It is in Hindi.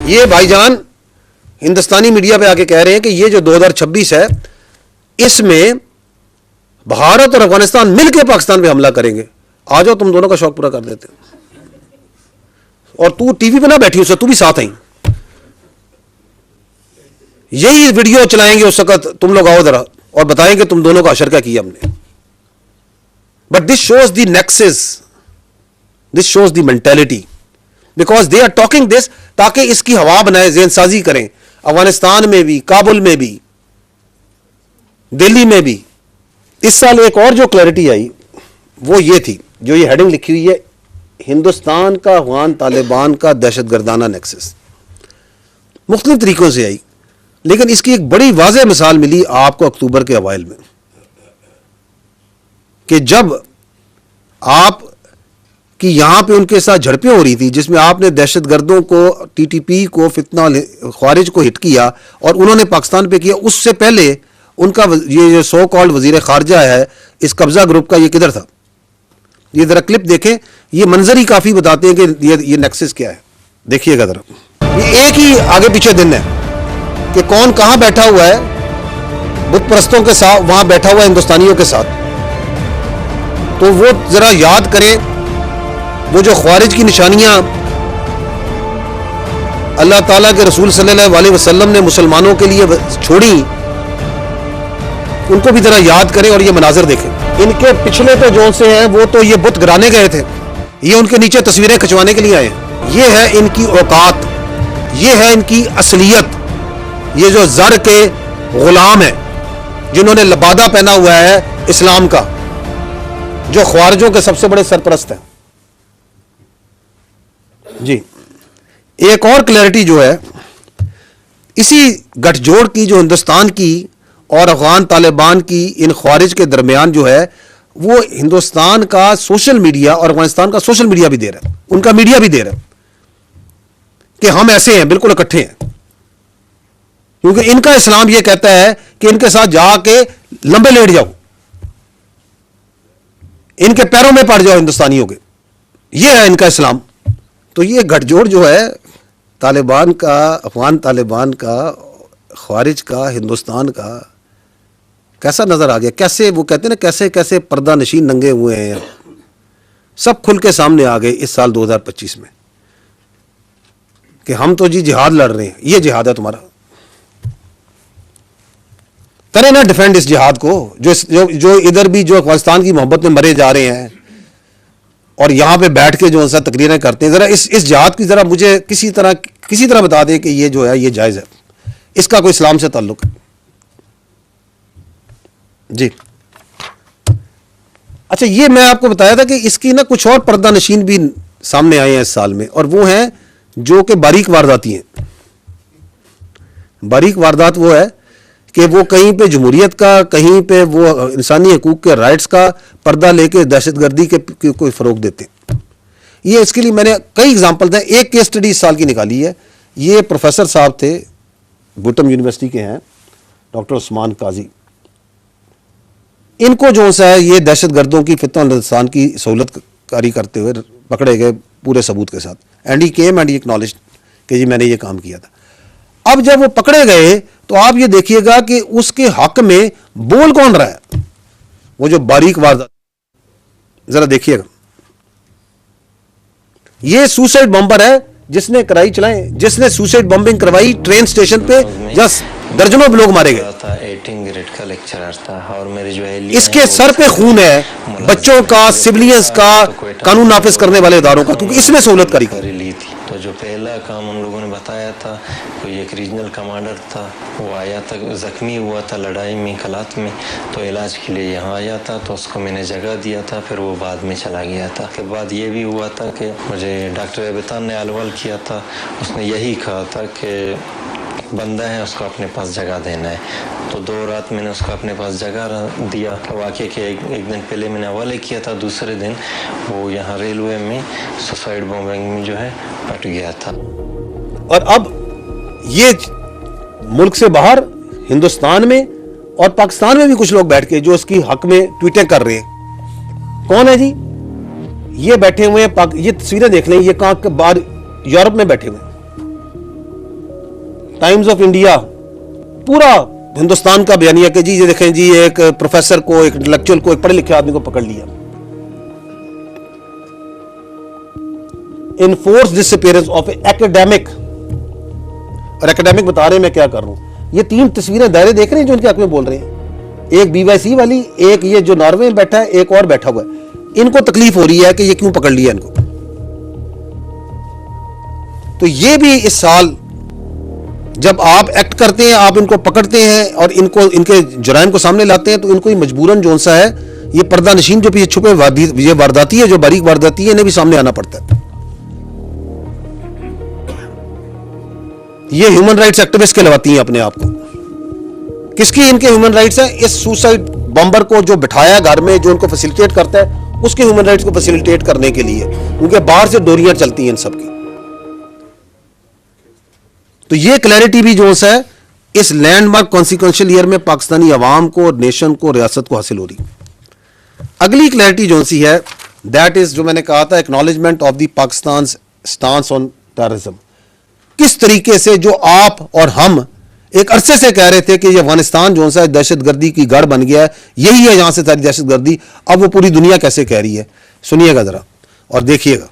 ये भाईजान हिंदुस्तानी मीडिया पे आके कह रहे हैं कि ये जो 2026 है इसमें भारत और अफगानिस्तान मिलकर पाकिस्तान पे हमला करेंगे। आ जाओ, तुम दोनों का शौक पूरा कर देते। और तू टीवी पे ना बैठी उससे, तू भी साथ आई। यही वीडियो चलाएंगे उस वक्त, तुम लोग आओ जरा और बताएंगे तुम दोनों का अशर क्या किया हमने। But this shows the nexus, this shows the mentality, because they are talking this ताकि इसकी हवा बनाए, ज़हनसाजी करें अफगानिस्तान में भी, काबुल में भी, दिल्ली में भी। इस साल एक और जो क्लैरिटी आई वो ये थी, जो ये हेडिंग लिखी हुई है, हिंदुस्तान का अफगान तालिबान का दहशतगर्दाना नेक्सस। मुख्तलिफ तरीकों से आई, लेकिन इसकी एक बड़ी वाज़ेह मिसाल मिली आपको अक्टूबर के अवाइल में, कि जब आप कि यहां पे उनके साथ झड़पें हो रही थी जिसमें आपने दहशतगर्दों को, टीटीपी को, फितना ख्वारिज को हिट किया और उन्होंने पाकिस्तान पे किया। उससे पहले उनका ये जो सो कॉल्ड वजीर खारजा है इस कब्जा ग्रुप का, ये किधर था? ये जरा क्लिप देखें, ये मंजर ही काफी बताते हैं कि ये नेक्सस क्या है। देखिएगा जरा, ये एक ही आगे पीछे दिन है कि कौन कहां बैठा हुआ है, बुत परस्तों के साथ वहां बैठा हुआ है हिंदुस्तानियों के साथ। तो वो जरा याद करें, वो जो ख्वारिज की निशानियां अल्लाह ताला के रसूल सल्लल्लाहु अलैहि वसल्लम ने मुसलमानों के लिए छोड़ी, उनको भी जरा याद करें और ये मनाजर देखें। इनके पिछले तो जो से हैं वो तो ये बुत गिराने गए थे, ये उनके नीचे तस्वीरें खिंचवाने के लिए आए। ये है इनकी औकात, ये है इनकी असलियत। ये जो जर के गुलाम है जिन्होंने लबादा पहना हुआ है इस्लाम का, जो ख्वारिजों के सबसे बड़े सरपरस्त हैं। जी, एक और क्लैरिटी जो है इसी गठजोड़ की, जो हिंदुस्तान की और अफगान तालिबान की इन ख्वारिज के दरमियान जो है, वो हिंदुस्तान का सोशल मीडिया और अफगानिस्तान का सोशल मीडिया भी दे रहा है, उनका मीडिया भी दे रहा है कि हम ऐसे हैं, बिल्कुल इकट्ठे हैं। क्योंकि इनका इस्लाम ये कहता है कि इनके साथ जाके लंबे लेट जाओ, इनके पैरों में पड़ जाओ हिंदुस्तानियों के, ये है इनका इस्लाम। तो ये गठजोड़ जो है तालिबान का, अफगान तालिबान का, ख्वारिज का, हिंदुस्तान का, कैसा नजर आ गया। कैसे वो कहते हैं ना, कैसे कैसे पर्दा नशीन नंगे हुए हैं, सब खुल के सामने आ गए इस साल 2025 में कि हम तो जी जिहाद लड़ रहे हैं। ये जिहाद है तुम्हारा, करें ना डिफेंड इस जिहाद को। जो इधर भी जो अफगानिस्तान की मोहब्बत में मरे जा रहे हैं और यहां पे बैठ के जो सा तकरीरें करते हैं, जरा इस जिहाद की जरा मुझे किसी तरह बता दें कि ये जो है ये जायज़ है, इसका कोई इस्लाम से ताल्लुक है। जी अच्छा, ये मैं आपको बताया था कि इसकी ना कुछ और पर्दा नशीन भी सामने आए हैं इस साल में, और वो हैं जो कि बारीक वारदाती हैं। बारीक वारदात वो है कि वो कहीं पे जमहूरियत का, कहीं पे वो इंसानी हकूक के राइट्स का पर्दा लेके दहशतगर्दी के कोई फ़रोग देते हैं। ये इसके लिए मैंने कई एग्जाम्पल थे। एक केस स्टडी इस साल की निकाली है, ये प्रोफेसर साहब थे, भुट्टम यूनिवर्सिटी के हैं, डॉक्टर उस्मान काजी। इनको जो सा है ये दहशतगर्दों की फितना हिंदुस्तान की सहूलत कारी करते हुए पकड़े गए पूरे सबूत के साथ, and he came and he acknowledged कि जी मैंने ये काम किया था। अब जब वो पकड़े गए तो आप ये देखिएगा कि उसके हक में बोल कौन रहा है, वो जो बारीक वारदात, जरा देखिएगा। ये सुसाइड बम्बर है जिसने कराई चलाए, जिसने सुसाइड बम्बिंग करवाई ट्रेन स्टेशन पे, जस्ट दर्जनों लोग मारे गए। 18 ग्रेड का लेक्चरर था और मेरी जो है इसके सर पे खून है बच्चों का, सिविलियंस का, कानून नाफिज करने वाले इदारों का, क्योंकि इसने सहूलत करी ली थी। तो जो पहला काम उन लोगों ने बताया था, कोई एक रीजनल कमांडर था, वो आया था, जख्मी हुआ था लड़ाई में कलात में, तो इलाज के लिए यहाँ आया था, तो उसको मैंने जगह दिया था, फिर वो बाद में चला गया था। के बाद ये भी हुआ था कि मुझे डॉक्टर एबतान ने अलवल किया था, उसने यही कहा था कि बंदा है उसको अपने पास जगह देना है। तो 2 रात मैंने उसको अपने पास जगह दिया। वाकई के एक दिन पहले मैंने हवाले किया था, दूसरे दिन वो यहाँ रेलवे में सुसाइड बॉम्बिंग में जो है पट गया था। और अब ये मुल्क से बाहर हिंदुस्तान में और पाकिस्तान में भी कुछ लोग बैठ के जो उसकी हक में ट्वीटें कर रहे हैं। कौन है जी? ये बैठे हुए हैं, ये तस्वीरें देख लें, ये कहाँ के बाहर यूरोप में बैठे हुए हैं। टाइम्स ऑफ इंडिया पूरा हिंदुस्तान का बयानिया कि जी ये देखें जी, एक प्रोफेसर को, एक इंटेलेक्चुअल को, एक पढ़े लिखे आदमी को पकड़ लिया। इनफोर्स डिसअपीयरेंस ऑफ एकेडमिक, और एकेडमिक बता रहे हैं मैं क्या कर रहा हूं। ये 3 तस्वीरें दायरे देख रहे हैं जो इनके हक में बोल रहे हैं, एक BYC वाली, एक ये जो नॉर्वे में बैठा है, एक और बैठा हुआ है। इनको तकलीफ हो रही है कि ये क्यों पकड़ लिया इनको। तो ये भी इस साल जब आप एक्ट करते हैं, आप इनको पकड़ते हैं और इनको, इनके जुराइम को सामने लाते हैं, तो इनको ही मजबूरन जो सा है, ये पर्दा नशीन जो पीछे छुपे ये वारदाती है, जो बारीक वारदाती है, इन्हें भी सामने आना पड़ता है। ये ह्यूमन राइट्स एक्टिविस्ट कहलाती हैं अपने आप को। किसकी इनके ह्यूमन राइट्स है? इस सुसाइड बॉम्बर को जो बिठाया घर में, जो उनको फैसिलिटेट करता है, उसके ह्यूमन राइट्स को फैसिलिटेट करने के लिए उनके बाहर से डोरियां चलती हैं इन सबकी। तो ये क्लैरिटी भी जो है इस लैंडमार्क कॉन्सिक्वेंशियल ईयर में पाकिस्तानी अवाम को, नेशन को, रियासत को हासिल हो रही। अगली क्लैरिटी जो सी है, दैट इज जो मैंने कहा था, acknowledgement of the Pakistan stance on terrorism. किस तरीके से जो आप और हम एक अरसे से कह रहे थे कि ये अफगानिस्तान जो सा दहशतगर्दी की गढ़ बन गया है, यही है यहां से सारी दहशतगर्दी, अब वो पूरी दुनिया कैसे कह रही है, सुनिएगा जरा और देखिएगा।